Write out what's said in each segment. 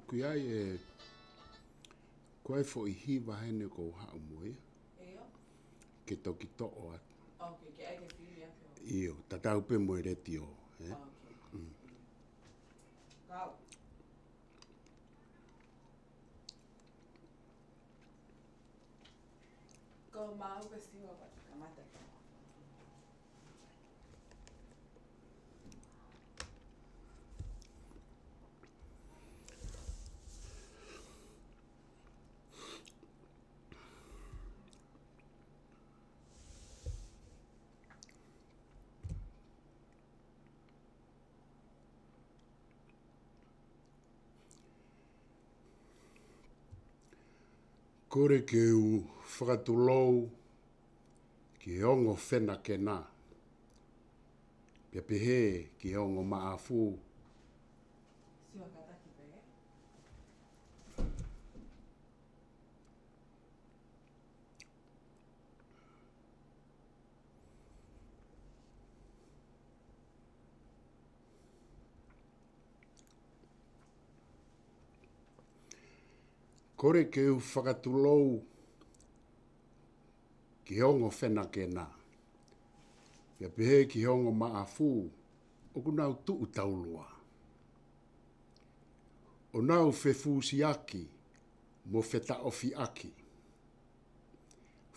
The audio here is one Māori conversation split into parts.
hoki ai e koe fo I hiva hene ko hau moe. Ke toki to'o atu. Okay, ke ai ke whiri atu. Io, tatau pe moe reti o. Okay. Kau. Ko mau ke siwa pa Kamata. Kore ke u whakatulou ki ongo whena ke nā. Pia pehe ki ongo maafu. Siwa kataki pe. Kore ke u whakatulou ki ongo whena ke nā. Pia pehe ki ongo maafu. Oku nau tuu taulua. O nau whewhusi aki. Mo wheta ofi aki.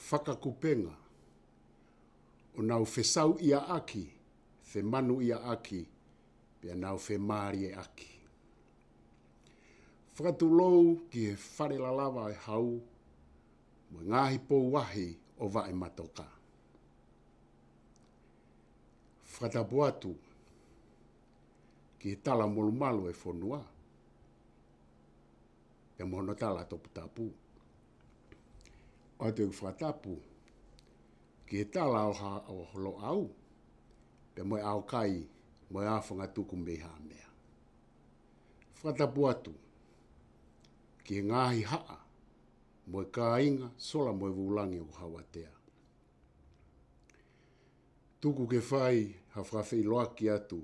Whakakupenga. O nau whesau ia aki. Whemanu ia aki. Pia nau whemārie aki. Whakatulou ki he whare lalawa e hau. Mo ngāhi pou wahi o vae matoka. Whakatapu atu ki he tala molumalu e whonua. Pia mohono tala topu tapu. O atu e whakatapu ki he tala o Lo'auTangike. Pia moe au kai moe awhanga tuku meha mea. Whakatapu atu ki ngaahi haa, moe kāinga, sola moe vulangi o hawatea. Tuku ke whai, hawhawhi loaki atu,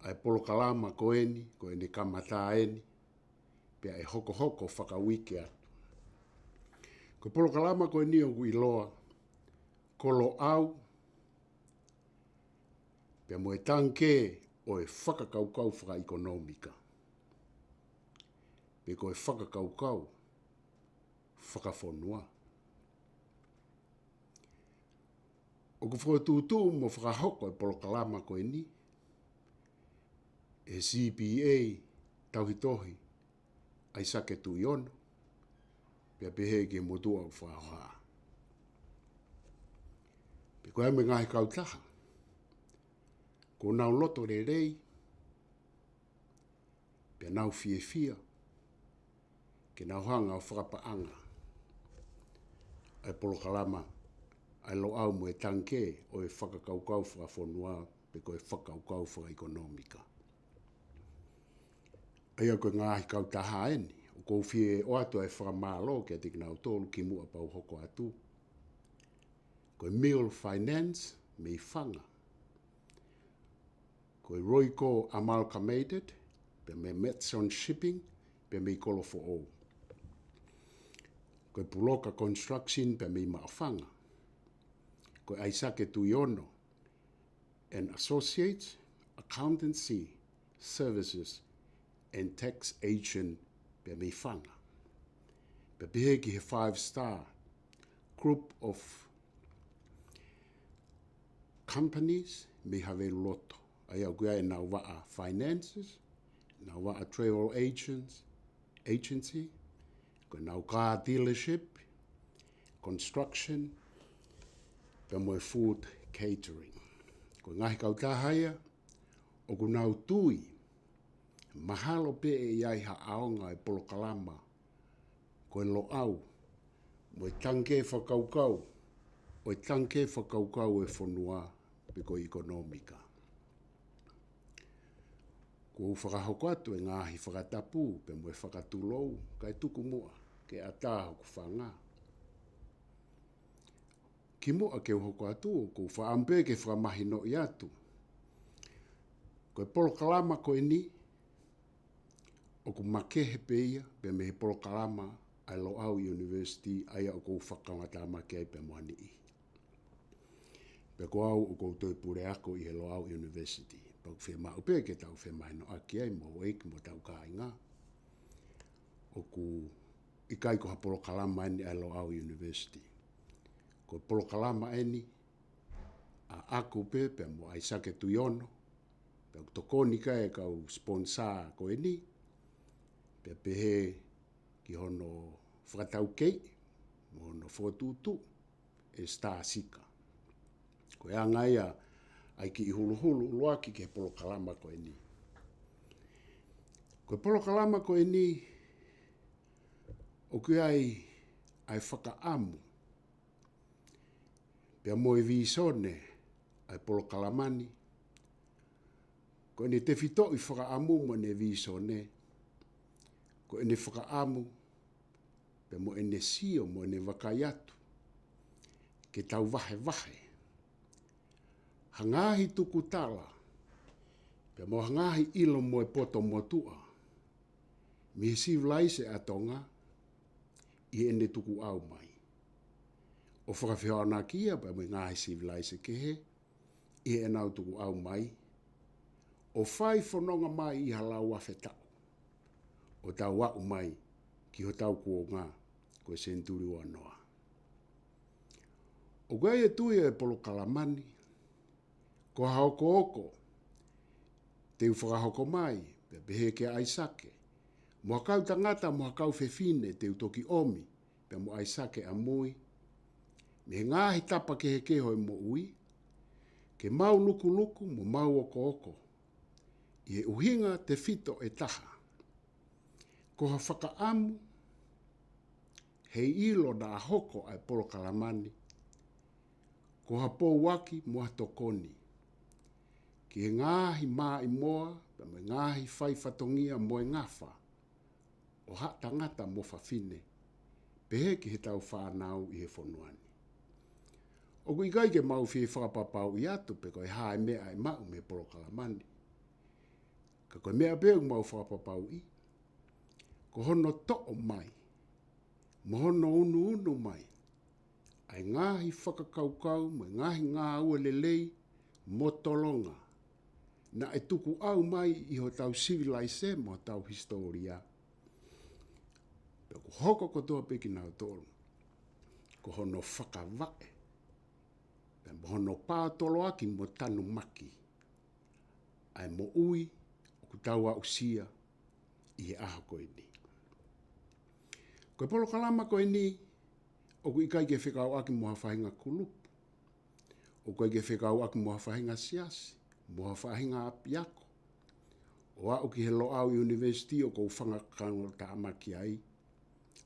ai Polokalama koeni Kamakamata, pia e hoko hoko whakawike atu. Ko Polokalama koeni o iloa, ko Lo'auTangike, pia moe Tangike Fakakaukau Ikonomika. Pe koe Fakakaukau, Fakafonua. O ku whakatūtū mo whakahoko e Polokalama koe ni. E CPA tauhitohi ai sake tu iono. Pia pehe ke motua o whahoha. Pe koe me ngahi kautaha. Ko nau loto lelei. Pia nau fia. Ke nau hanga o fakapa'anga. Ai Polokalama, ai Lo'auTangike mo e Tangike o e Fakakaukau Fakafonua, pe ko e Fakaukau Ikonomika. Ai koe ngaahi kautaha eni, o kou fie o atu ai whakamalo ke atik nau tolu ki mua pau hoko atu. Koe Meal Finance, me whanga. Koe Roiko Amalgamated, pe me Metson Shipping, pe me kolo for all. Koe Puloka Construction pe me maafanga. Koe Aisake Tuiono and Associates, Accountancy, Services and Tax Agent pe me whanga. Pe pehe ki he 5-star group of companies me have loto. Ai au kia e nau waa finances, nau waa travel agency, ko nau car dealership, construction, pe moe food catering. Ko ngahi kautahaia, o ku nau tui, mahalo pe e iai haaonga e Polokalama, ko e Lo'auTangike, mo e Tangike Fakakaukau, o e Tangike Fakakaukau e whonua, pe ko Ikonomika. Ko whakahoko atu e ngāhi whakatapu, pe moe whakatulou, kai tuku mua, ke ataha ku whanga. Ki mua ke hoko atu, ko whaampe ke whakamahino I atu. Ko e Polokalama ko e ni, o ku makehe peia pe me he Polokalama ai Lo'au University ai o kou Fakamatala'i make ai pe moani i. Pe ko au o kou toi pure ako i he Lo'au University. Pa ku whema upe ke tau whema ino aki ai mo eiki mo tau kāinga. O ku ikai ko ha Polokalama eni ai Lo'au University. Ko Polokalama eni a aku pe mo ai sake tuiono. Pe ku tokoni ka e kau sponsor ko eni. Pe pehe ki hono whakatau kei, mo hono whatutu, e star sika. Ko ea ngaia ai ki i hulu luaki ke Polokalama ko eni. Ko Polokalama ko eni, o ki ai whakaamu. Pea mo e visone ai Polokalamani. Ko eni te fito i whakaamu mo ne visone. Ko ene whakaamu, pe mo ene sio, mo ene wakaiatu, ke tau vahevahe. Ngaahi tuku Tala, pe mo ngaahi ilo mo e poto motua, mi he Siulai se atonga, i ene tuku au mai. O whakawhiona kia, pe mo ngaahi Siulai se kehe, i enau tuku au mai, o whai whanonga mai i halau whawhetau. O tau wau mai ki hotau kua ngā koe senturi wanoa. O gai e tui e Polokalamani, ko haoko oko, te whakahoko mai, pe pehe ke aisake. Mo hakau tangata, mo hakau whewhine, te toki omi, pe mo aisake a mui. Me ngāhi tapa ke he keho e mo ui, ke mau luku, mo mau oko. I e uhinga te fito e taha. Ko ha whakaamu, hei ilo na hoko ai Polokalamani, ko ha pouaki mua tokoni, ki he ngāhi mā i moa, pa me ngāhi whai whatongia mo e ngawha, o ha tangata mo whawhine, pehe ki he tau whanau i he whonuani. O kui kai ke mau whie whakapapau i atu, pe koe hae mea e mau me Polokalamani. Ka koe mea peo mau whakapapau i, ko hono to'o mai, mo hono unu mai, ai ngaahi fakakaukau, mo ngaahi ngā lelei, mo tolonga, na e tuku au mai i hotau Siulai se, mo hotau historia. Pe ko hoko kotoa peki nau tolu, ko hono fakavahe, pe mo hono pātolo aki mo tanu maki, ai mo ui, o kutaua usia, i he aha koe ni. Ko Polokalama ko ni, o ku ikai ke whekau aki moha whahinga kulupu. O ku ke whekau aki moha whahinga siasi, moha whahinga apiako. O a o ki he Lo'au University o kou whangakanga ta amaki ai,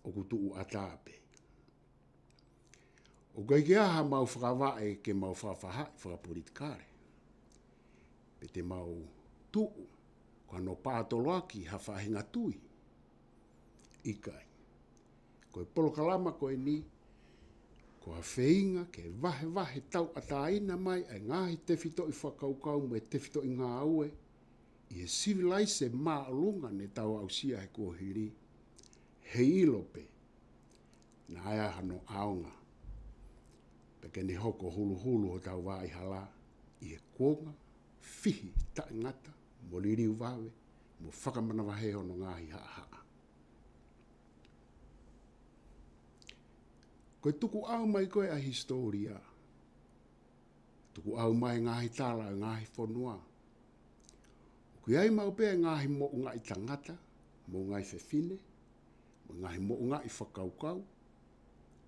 o ku tuu atape. O ku ke aha mau whakawae ke mau whawahai, whakapolitikare. Pe te mau tuu, ko ano pātolo aki ha whahinga tui. Ikai. Ko Polokalama ko ni, ko ha feinga ke vahevahe tau ataina mai ai ngāhi te fito i whakaukau me te fito i ngā aue, i he Siulai se maalunga ne tau au sia he kuahiri, he ilope, na aia hano aonga, peke ne hoko hulu o tau wā i hala, i he kuonga, fihi taingata, mo liriu wawe, mo whakamanawahe hono ngāhi haa. Koe tuku au mai koe a historia. Tuku au mai ngāhi Tala, ngāhi Fonua. Koe ai mau pēr ngāhi mo'unga i tangata, mo'unga i whewhine, mo ngāhi mo'unga i whakaukau,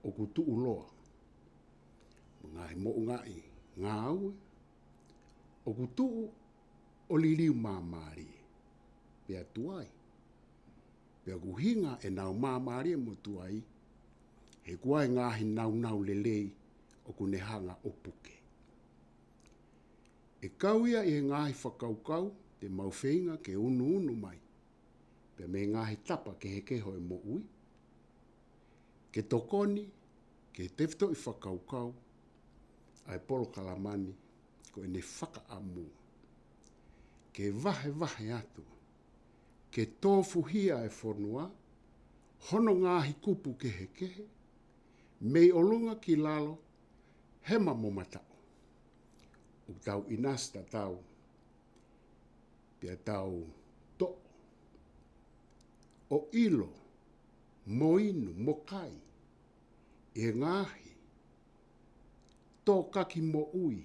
o ku tuu loa. Mo ngāhi mo'unga i ngā aue, o ku tuu o liriu māmari. Pea tuai. Pea ku hinga e nau māmari mo tuai, he kuai ngāhi nau lelei o kune hanga opuke. E kauia i he ngāhi whakaukau, te mau feinga ke unu mai, pe me ngāhi tapa ke he keho e mo ui, ke tokoni, ke tefto i whakaukau, ai Polokalamani, ko ene whakaamu, ke vahevahe atu, ke tofu hia e fonua, hono ngāhi kupu kehe, mei olunga ki lalo, hema mo matao. O tau inasta tau, pia tau to, o ilo, mo inu, mo kai, e ngāhi, tō kaki mo ui,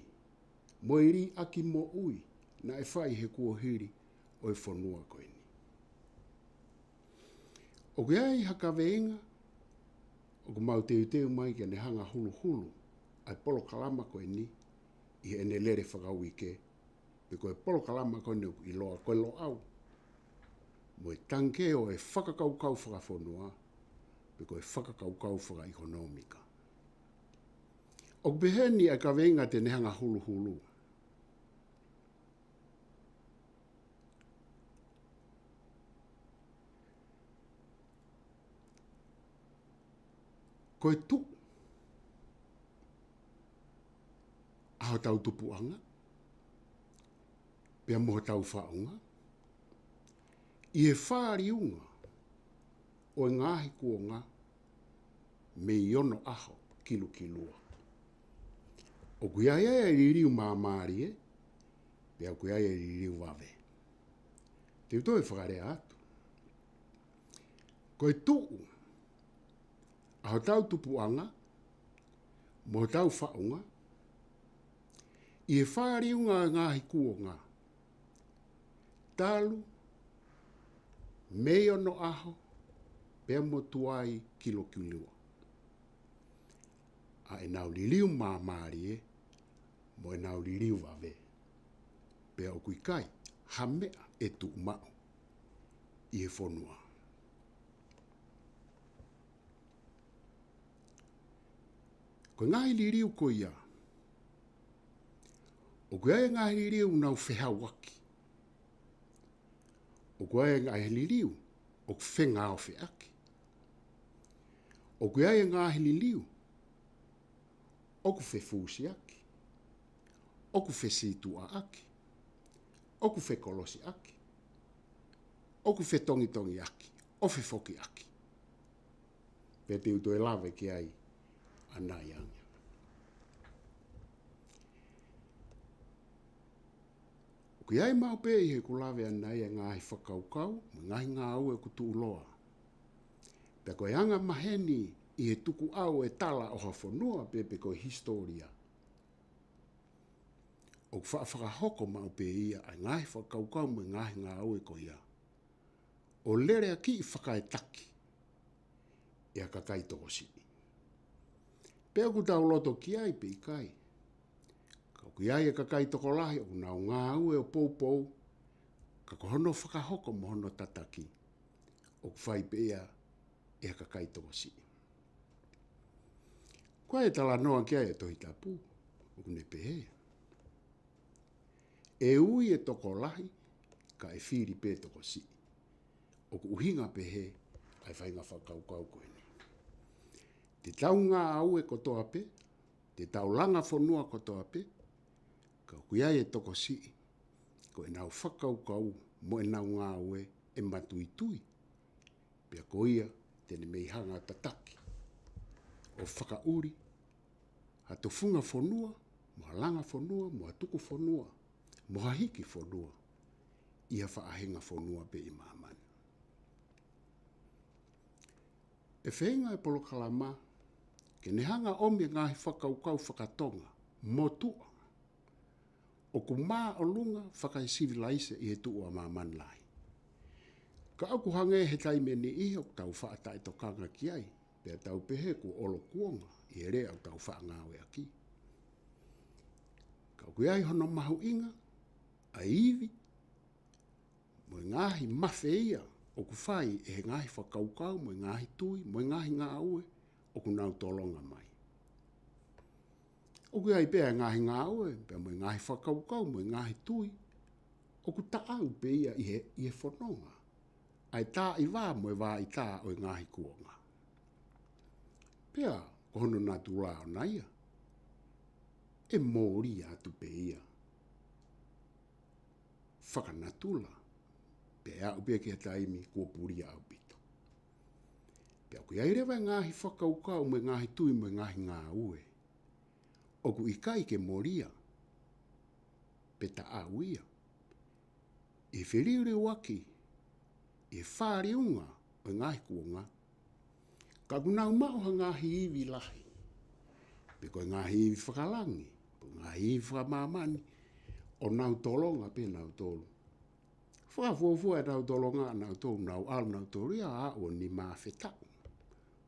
mo iri aki mo ui, na e whai he kuohiri o e whanua koe ni. O kia i haka veinga, o ku mau teu mai kia ne hanga hulu, ai Polokalama koe ni, i ene lere whakau ike, pe koe Polokalama koe ni i loa koe lo'au. Mo e Tangike o e Fakakaukau Fakafonua, pe koe Fakakaukau Ikonomika. O beheni a ka veinga te nehanga hulu. Koe tu. A hotau tupu'anga. Pea mo hotau whaunga. I e whāriunga o ngāhi kuonga me iono aho kilua. O kuia e ririu māmāri e, pea kuia e ririu vahevahe. Te uto e whakarea atu. Koe tuu, a hotau tupuanga, mo hotau whaunga, i e whāriunga ngāhi kuonga, talu, me ono aho, pea mo tuai kilua. A e nau liliu māmāri e, mo e nau liliu vahevahe. Pea o kui kai, hamea e tu mau, i e whanua. Ko ngāhi liliu ko ia. O kui ai ngāhi liliu nau whehau waki. O kui ai ngāhi liliu, o whenga o whiaki. O kui ai ngāhi liliu, o ku whefusi aki. O ku whesitua aki. O ku whekolosi aki. O ku whetongitongi aki. O whefoki aki. Pete uto e lawe ki ai anai anga. O ki ai mau pe i he ku lawe anai e ngāhi whakaukau, ngāhi ngā au e ku tu uloa. Pea koe anga maheni i he tuku au e Tala o Fakafonua pepe koe historia. O whakahoko mau pe ia ai ngāhi whakaukau me ngāhi ngā au e ko ia. O lere aki i whakaetaki e a kakai toko si. Pea ku tau loto ki ai pe i kai. Kau ki ai e kakai toko lahi o nau ngā au e o poupou, ka kohono whakahoko mo hono tataki o whai pe ia e a kakai toko si. Koe e tala noa kia e tohi tapu, o kune pehe. E ui e toko lahi, ka e whiri pe toko si. O ku uhinga pehe, ai whainga whakaukau koe ni. Te tau ngā au e kotoa pe, te tau langa whanua kotoa pe, ka kuia e toko si, ko e nau whakaukau, mo e nau ngā au e matuitui, pia ko ia tene mei hanga tataki. O whakauri, hato funga whanua, moha langa whanua, moha tuku whanua, moha hiki whanua, ia whaahenga whanua pe i mamani. E feinga e Polokalama, ke ne hanga omi ngāhi whakaukau whakatonga, motua, o ku mā o lunga whakai Siulai i he tua mamani lai. Ka aku hange he taimeni iho tau whaata e tokanga ki ai, pia tau pehe ku olo kuonga, i ere au tau whaangawe aki. Ka aku ai hono mahu'inga, a iwi, mo ngāhi mawhe ia, o ku whai e he ngāhi whakaukau, mo ngāhi tui, mo ngāhi ngā aue, o ku nau tolonga mai. O ku ai pēa ngāhi ngā aue, pēa mo ngāhi whakaukau, mo ngāhi tui, o ku taau pe ia i he whanonga. Ai tā i wā mo e wā i tā o ngāhi kuonga. Pea, ko hono nā tūlā o naia, e mōri atu pe ia. Whakanatula, Pe au pia ki taimi kua puria au pito. Pe aku ia rewa ngāhi whakaukau me ngāhi tui me ngāhi ngā ue. Oku ikai ke moria. Pe ta au ia. E whiriure waki. E whāriunga o ngāhi kuonga. Ka kunau mao ha ngāhi iwi lahi. Pe koe ngāhi iwi whakalangi. Po ngāhi iwi whakamamani. O nau tolonga pe nau tolu. Whakafuafua e nau tolonga nau tolu. Nau alu nau tolu ia a o ni maa whetau.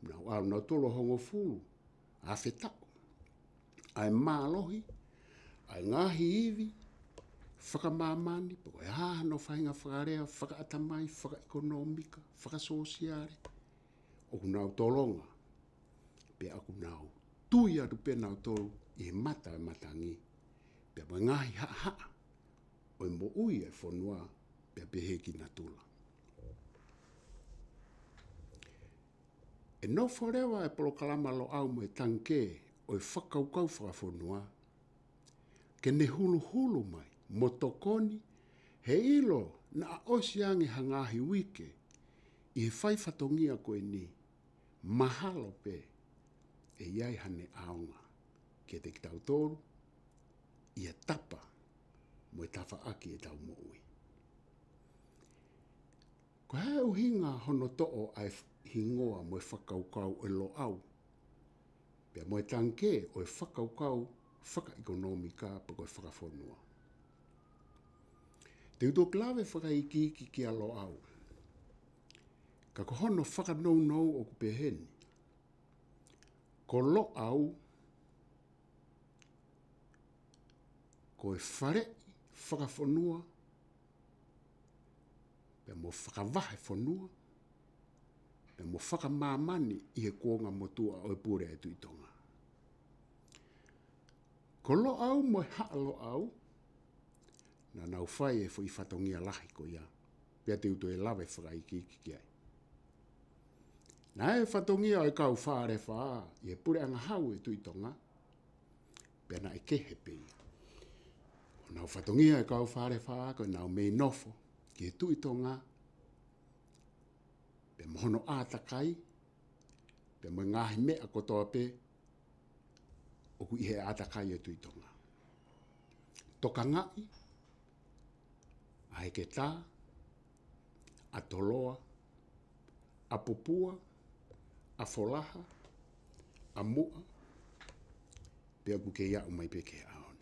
Nau alu nau tolu hongo fulu. A whetau. Ai maa lohi. Ai ngāhi iwi. Whakamamani. Po koe hahano whainga whakarea. Whakaatamai. Ikonomika. Whakasosiare. O nau tolonga. Pe aku nau. Tui atu pe nau tolu. I mata e matangi. Pe mo ngahi haa. O mo ui e fonua. Pe peheki na tula. E no forewa e Polokalama lo'au mo e Tangike. O e Fakakaukau Fakafonua. Ke ne hulu hulu mai. Motokoni. He ilo na a osiangi hangahi wike. I he whaifatongia koe ni. Mahalo pe. E iai hane aonga. Ke te ki tau tōru. I e tapa. Mo e tafa aki e tau mo ui. Ko hae uhinga hono to'o ai hingoa mo e whakaukau e lo'au. Pea mo e Tangike o e whakaukau Ikonomika pa koe Fakafonua. Te uto klawe whakaikiki ki a lo'au. Ka ko hono whakanou o kupeheni. Ko lo'au ko e whare Fakafonua. Pe mo fakavahe fonua. Pe mo fakamamani i he kuonga motua o e pure e tuitonga. Ko lo'au mo e haa lo'au. Na nau whai e fo i whatongia lahi ko ia. Pea te uto e lawe whakaikiki ki ai. Na e whatongia o e kau whaare whaa. I e pure anga hau e tuitonga. Pea na e kehe pe ia. O nau whatongia e kau whaare whaa. Ko nau mei nofo. Ki e tuitonga. Pe mohono ātakai. Pe mo ngāhi mea kotoa pe. Oku i he ātakai e tuitonga. Toka ngai. A heke tā. A toloa. A popua. A folaha. A mua. Pe aku ke iau mai pe ke aon.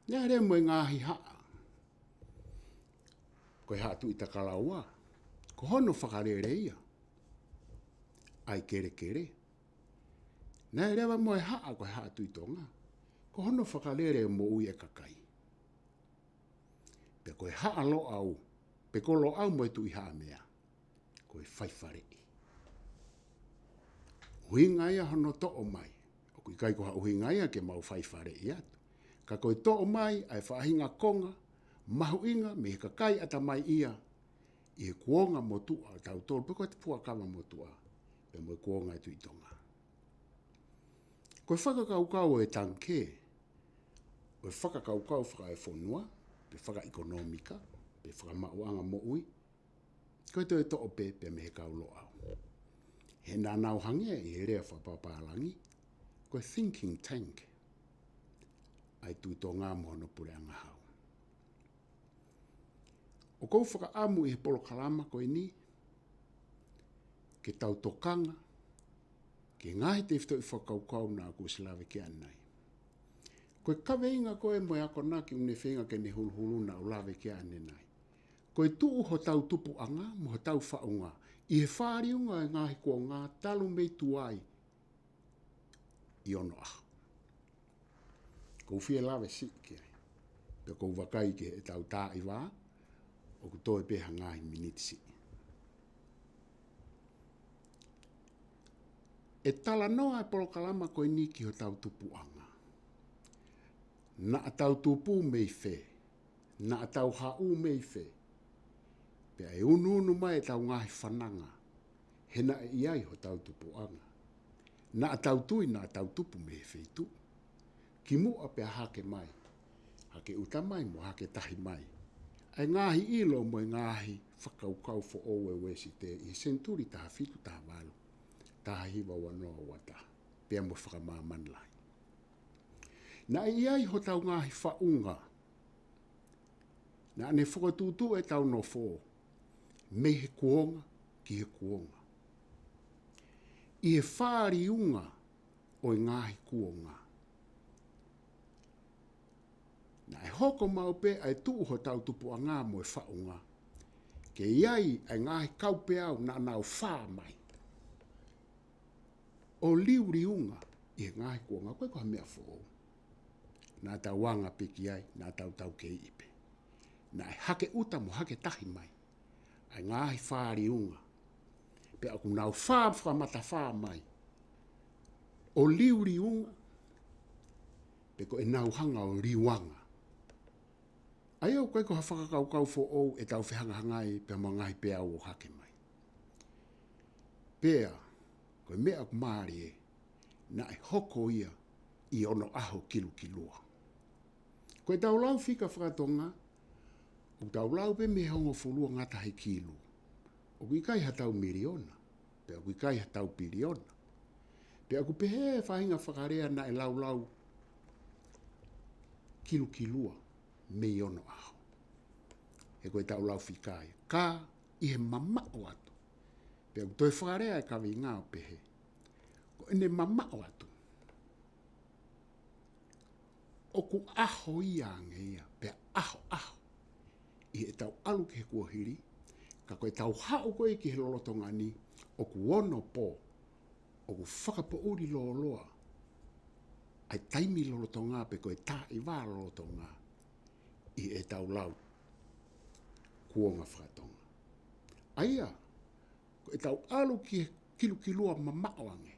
Nea rea mo ngāhi haa. Koe haa tu i takalaua. Ko hono whakarere ia. Ai kere kere. Nea rea mo e haa koe haa tu i tonga. Ko hono whakarere mo ui e kakai. Pe koe haa lo'au. Pe ko lo'au mo e tu i haa mea. Koe whaifare. Uhinga ia hono to'o mai. O kui kai ko ha uhinga ia ke mau whaifare i atu. Ka koe to'o mai ai whahinga konga. Mahu'inga me he kakai ata mai ia. I he kuonga motua tau tolu. Pe koe te puakama motua. Pe mo e kuonga e tuitonga. Koe whakakaukau e Tangike. O e whakakaukau Fakafonua. Pe Ikonomika. Pe Fakamatala'i mo ui. Koe te to'o pe me he kau lo'au. He nā nau hange i he rea whapapalangi. Koe thinking tank. Ai tuitonga mohono pure anga hau. O kou whakaamu i he Polokalama koe ni. Ke tau tokanga. Ke ngahi te whito i whakaukau nā kua silawe ke anai. Koe kaweinga koe mo ako naki une feinga ke ne hulu na ulawe ke anenai. Koe tuu hotau tupu anga mo hotau whaunga. I he whāriunga e ngahi kua ngā talu mei tuai. I ono aho. Kou whie lawe si ke ai. Pe kou wakai ke e tau tā i wā. O ku toi peha ngahi minitisi. E tala noa e Polokalama koe ni ki ho tau tupu anga. Na a tau tupu mei whe. Na a tau hau mei whe. Pea e unu mai e tau ngahi whananga. Hena e iai ho tau tupu anga. Na a tau tui na a tau tupu mei whe tu. Ki mua pea hake mai. Hake uta mai mo hake tahi mai. Ai ngāhi ilo mo ngāhi whakaukau fo owe wesi te I senturi taha fitu taha walu. Taha hiwa wanoa wata. Pea mo whakamamanlai. Na iai hotau ngāhi whaunga. Na ane whakatutu e tau no fō. Me he kuonga ki he kuonga. I he whaari unga o ngāhi kuonga. Na e hoko maupe ai tuu hotau tupu a ngā mo e whaunga. Ke iai ai ngāhi kaupe au na nau whaa mai. O liuri unga I he ngāhi kuonga koe koha mea fō. Nā tau wanga piki ai, nā tau kei ipe. Nā e hake uta mo hake tahi mai. Ai ngāhi whaari unga. Pe aku nau whaamata whaa mai. O liuri unga. Pe ko e nau hanga o riwanga. Ai au koe ko whakakaukau fo ou e tau whihanga hangai pe mo ngai pe au o hake mai. Pea, koe mea aku maari e, na e hoko ia I ono aho kilukilua. Koe tau lau whika whakatonga, o tau lau pe me hongo fulua ngata he kilu. O kui kai hatau miliona, pe kui kai hatau biliona. Pe aku pe he whahinga whakarea na e lau kilukilua me ono aho. E koe tau lau whikai, ka I he mamao atu. Pe aku toi whakarea e kawi ngā o pehe. Ko ene mamao atu. Oku aho ia ange ia, pe aho. I e tau alu ke he kuahiri, ka koe tau hao koe ki he lolotonga ni, oku ono po, oku whakapo uri loa, ai taimi lolotonga pe koe tā I wā lolotonga, I e tau lau kuonga whakatonga. Aia, koe tau alu ki he kilukilua mamao ange,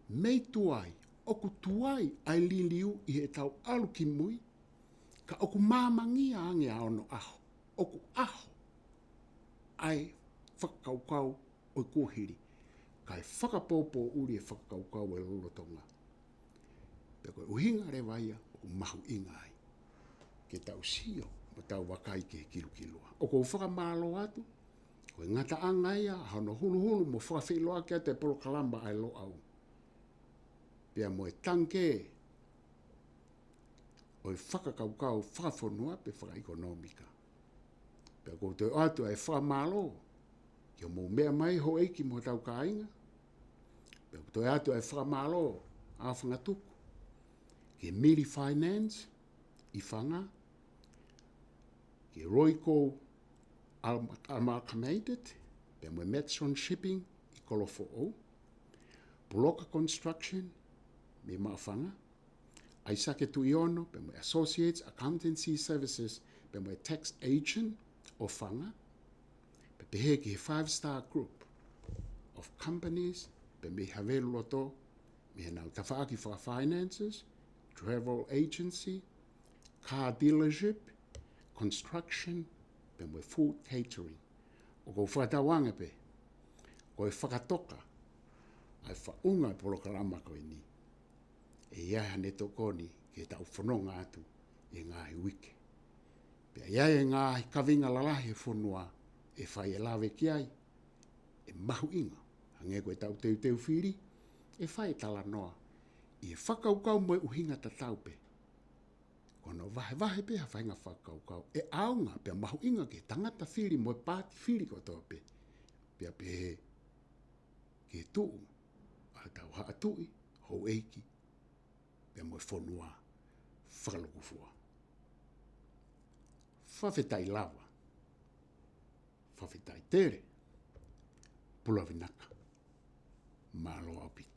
mei tuai, oku tuai ai liliu I he tau alu ki mui, ka oku māmangia ange a ono aho. Oku aho ai whakakaukau o kuhiri. Kai whakapopo uri e whakakaukau e lolotonga. Pe koe uhinga re waia o mahu'inga ai. Ke tau sio mo tau wakai ke kilukilua. O kou whakamalo atu, koe ngata anga ia, hano hulu mo whakawhiloa kia te Polokalama ai Lo'au. Pea mo e Tangike o Fakakaukau Fakafonua pe Ikonomika. Pea kou te atu ai whakamalo, kia mou mea mai ho eiki mo tau kāinga. Pea kou te atu ai whakamalo a whangatuku. Ke Miri Finance I whanga. Ke Roiko Amalgamated, pea mo Metson Shipping I kolofo o. Poloka Construction, me maafanga. Aisake Tuiono, pe mo Associates Accountancy Services, pe mo Tax Agent o whanga. Pe pehe ki he 5-star group of companies, pe me havelu loto, me he nau tawhaaki whaka finances, travel agency, car dealership, construction, pe mo food catering. O kou whakatawanga pe, koe whakatoka, ai whaunga Polokalama koe ni. E iaha ne tokoni ke tau whanonga atu e ngāhi wike. Pea iai e ngāhi kavinga lalahi e whanua e whai e lawe ki ai, e mahu'inga. Hange koe tau teu whiri, e whai Tala noa. I e whakaukau mo e uhinga ta taupe. Kono vahevahe pe ha whainga whakaukau. E aunga pea mahu'inga ke tangata whiri mo e pāti whiri ko tope. Pea pehe ke tuu. A tau haa tui, hou eiki, pea mo e whanua, whakalukufua. Whawhetai lawa, whawhetai tere, pulavinaka, malo au piki.